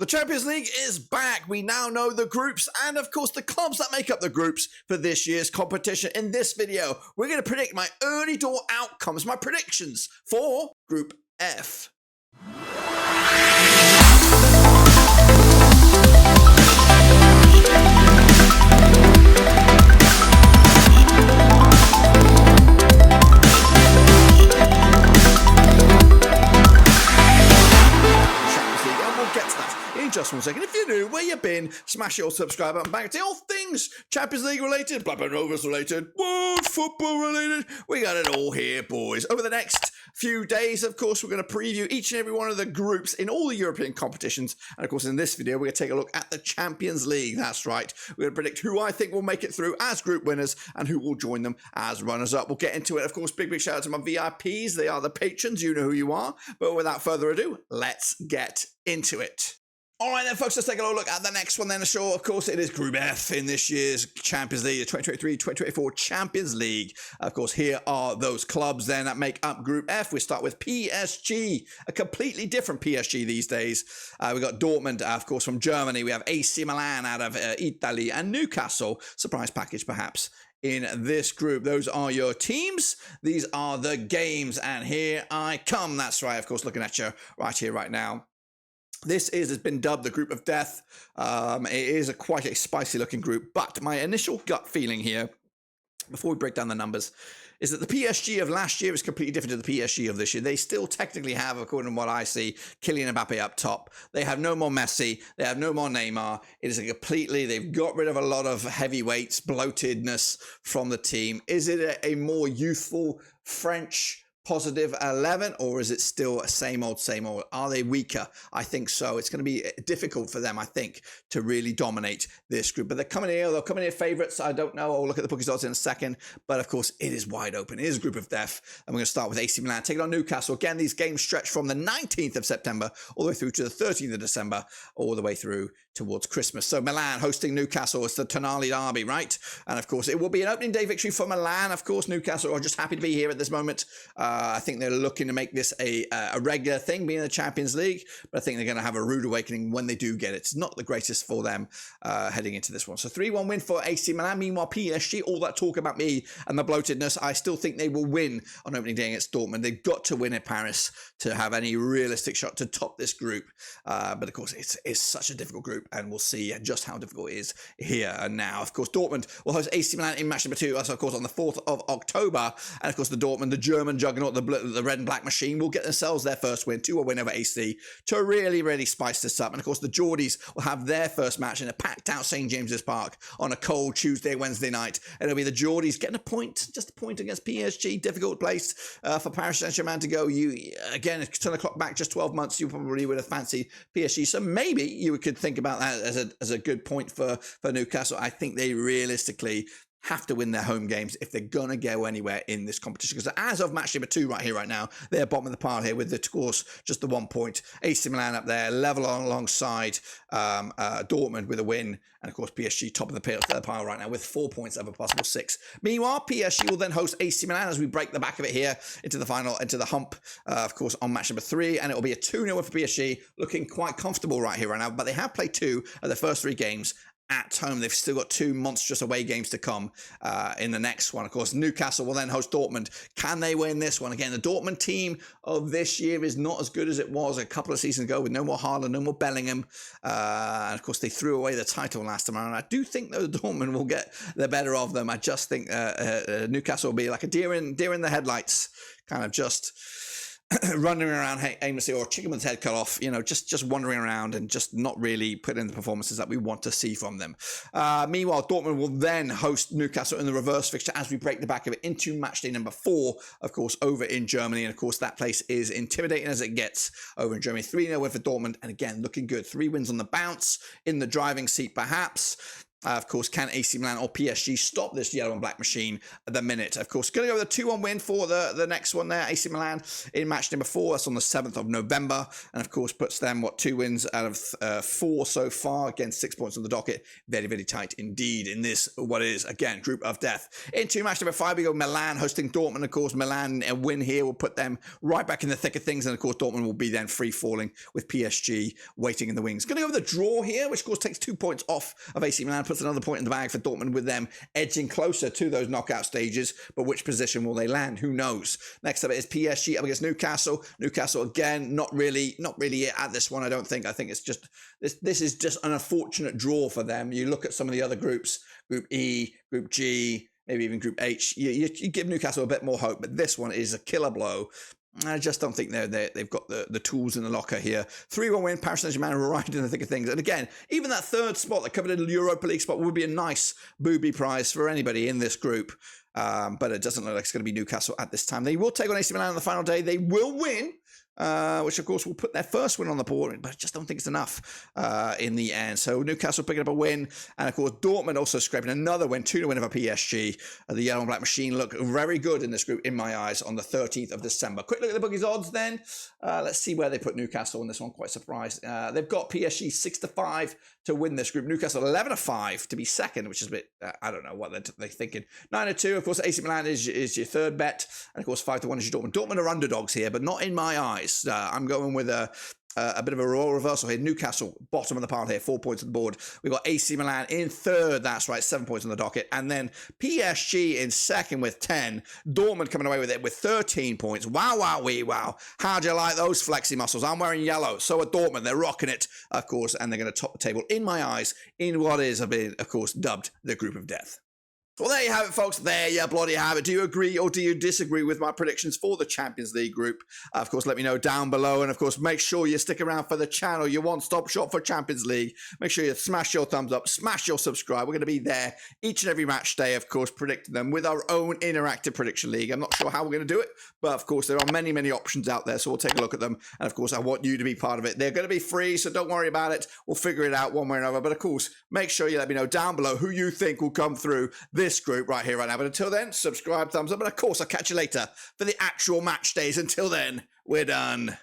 The Champions League is back. We now know the groups and, of course, the clubs that make up the groups for this year's competition. In this video, we're going to predict my early door outcomes, my predictions for Group F. Just 1 second. If you're new, where you been, smash your subscribe button back to all things Champions League related, Blackburn Rovers related, world football related. We got it all here, boys. Over the next few days, of course, we're going to preview each and every one of the groups in all the European competitions. And of course, in this video, we're going to take a look at the Champions League. That's right. We're going to predict who I think will make it through as group winners and who will join them as runners-up. We'll get into it. Of course, big shout out to my VIPs. They are the patrons. You know who you are. But without further ado, let's get into it. All right then, folks, let's take a look at the next one then. Sure, of course, it is Group F in this year's Champions League, the 2023-2024 Champions League. Of course, here are those clubs then that make up Group F. We start with PSG, a completely different PSG these days. We've got Dortmund, of course, from Germany. We have AC Milan out of Italy and Newcastle. Surprise package, perhaps, in this group. Those are your teams. These are the games. And here I come. That's right, of course, looking at you right here, right now. This has been dubbed the Group of Death. It is quite a spicy looking group, but my initial gut feeling here, before we break down the numbers, is that the PSG of last year is completely different to the PSG of this year. They still technically have, according to what I see, Kylian Mbappe up top. They have no more Messi. They have no more Neymar. It is they've got rid of a lot of heavyweights, bloatedness from the team. Is it a more youthful French positive 11, or is it still same old, same old? Are they weaker? I think so. It's going to be difficult for them, I think, to really dominate this group. But they're coming here favourites. I don't know. I'll look at the bookies odds in a second. But of course, it is wide open. It is a group of death. And we're going to start with AC Milan taking on Newcastle. Again, these games stretch from the 19th of September all the way through to the 13th of December, all the way through towards Christmas. So Milan hosting Newcastle. It's the Tonali derby, right? And of course, it will be an opening day victory for Milan. Of course, Newcastle are just happy to be here at this moment. I think they're looking to make this a regular thing, being in the Champions League, but I think they're going to have a rude awakening when they do get it. It's not the greatest for them heading into this one. So 3-1 win for AC Milan. Meanwhile, PSG, all that talk about me and the bloatedness, I still think they will win on opening day against Dortmund. They've got to win at Paris to have any realistic shot to top this group. But of course, it's such a difficult group, and we'll see just how difficult it is here and now. Of course, Dortmund will host AC Milan in match number 2, also, of course, on the 4th of October. And of course, the Dortmund, the German juggernaut, the red and black machine, will get themselves their first win, 2-1 win over AC, to really spice this up. And of course, the Geordies will have their first match in a packed out St. James's Park on a cold Tuesday, Wednesday night. And it'll be the Geordies getting just a point against PSG. Difficult place for Paris Saint-Germain to go. Again, turn the clock back just 12 months, you probably would have fancied PSG. So maybe you could think about that as a good point for Newcastle. I think they realistically have to win their home games if they're going to go anywhere in this competition. Because as of match number 2 right here, right now, they're bottom of the pile here with, of course, just the 1 point. AC Milan up there, level alongside Dortmund with a win. And, of course, PSG top of the pile right now with 4 points over possible 6. Meanwhile, PSG will then host AC Milan as we break the back of it here into the final, into the hump, of course, on match number 3. And it will be a 2-0 for PSG, looking quite comfortable right here, right now. But they have played 2 of their first 3 games at home. They've still got 2 monstrous away games to come in the next one. Of course, Newcastle will then host Dortmund. Can they win this one? Again, the Dortmund team of this year is not as good as it was a couple of seasons ago, with no more Haaland, no more Bellingham. And of course, they threw away the title last time around. I do think, though, Dortmund will get the better of them. I just think Newcastle will be like a deer in the headlights, kind of just running around aimlessly, or chicken with his head cut off, just wandering around and just not really putting in the performances that we want to see from them. Meanwhile, Dortmund will then host Newcastle in the reverse fixture as we break the back of it into match day number 4, of course, over in Germany. And of course, that place is intimidating as it gets over in Germany. 3-0 win for Dortmund. And again, looking good. 3 wins on the bounce, in the driving seat perhaps. Of course, can AC Milan or PSG stop this yellow and black machine at the minute? Of course, going to go with a 2-1 win for the next one there. AC Milan in match number 4. That's on the 7th of November. And of course, puts them, 2 wins out of 4 so far. Again, 6 points on the docket. Very, very tight indeed in this, what is, again, group of death. Into match number 5, we go Milan hosting Dortmund. Of course, Milan, a win here will put them right back in the thick of things. And of course, Dortmund will be then free falling with PSG waiting in the wings. Going to go with a draw here, which of course takes 2 points off of AC Milan. Puts another point in the bag for Dortmund with them edging closer to those knockout stages. But which position will they land? Who knows? Next up is PSG up against Newcastle. Newcastle again, not really at this one. I don't think. I think it's just this is just an unfortunate draw for them. You look at some of the other groups, Group E, Group G, maybe even Group H. You give Newcastle a bit more hope, but this one is a killer blow. I just don't think they've got the tools in the locker here. 3-1 win, Paris Saint-Germain right in the thick of things. And again, even that third spot, that coveted Europa League spot, would be a nice booby prize for anybody in this group. But it doesn't look like it's going to be Newcastle at this time. They will take on AC Milan on the final day. They will win. Which of course will put their first win on the board, but I just don't think it's enough in the end. So Newcastle picking up a win, and of course Dortmund also scraping another win, 2-0 win over PSG. The yellow and black machine look very good in this group in my eyes on the 13th of December. Quick look at the bookies odds then. Let's see where they put Newcastle in this one. Quite surprised. They've got PSG 6-5 to win this group. Newcastle 11-5 to be second, which is a bit, I don't know what they're thinking. 9-2, of course, AC Milan is your third bet. And of course, 5-1 is your Dortmund. Dortmund are underdogs here, but not in my eyes. I'm going with a bit of a role reversal here. Newcastle, bottom of the pile here, 4 points on the board. We've got AC Milan in third, that's right, 7 points on the docket. And then PSG in second with 10. Dortmund coming away with it with 13 points. Wow, wow, wee, wow. How do you like those flexi muscles? I'm wearing yellow, so are Dortmund. They're rocking it, of course, and they're going to top the table, in my eyes, in what is, of course, dubbed the Group of Death. Well, there you have it, folks. There you bloody have it. Do you agree or do you disagree with my predictions for the Champions League group? Of course, let me know down below. And, of course, make sure you stick around for the channel, your one-stop shop for Champions League. Make sure you smash your thumbs up, smash your subscribe. We're going to be there each and every match day, of course, predicting them with our own interactive prediction league. I'm not sure how we're going to do it, but, of course, there are many, many options out there, so we'll take a look at them. And, of course, I want you to be part of it. They're going to be free, so don't worry about it. We'll figure it out one way or another. But, of course, make sure you let me know down below who you think will come through this group right here, right now. But until then, subscribe, thumbs up, and of course, I'll catch you later for the actual match days. Until then, we're done.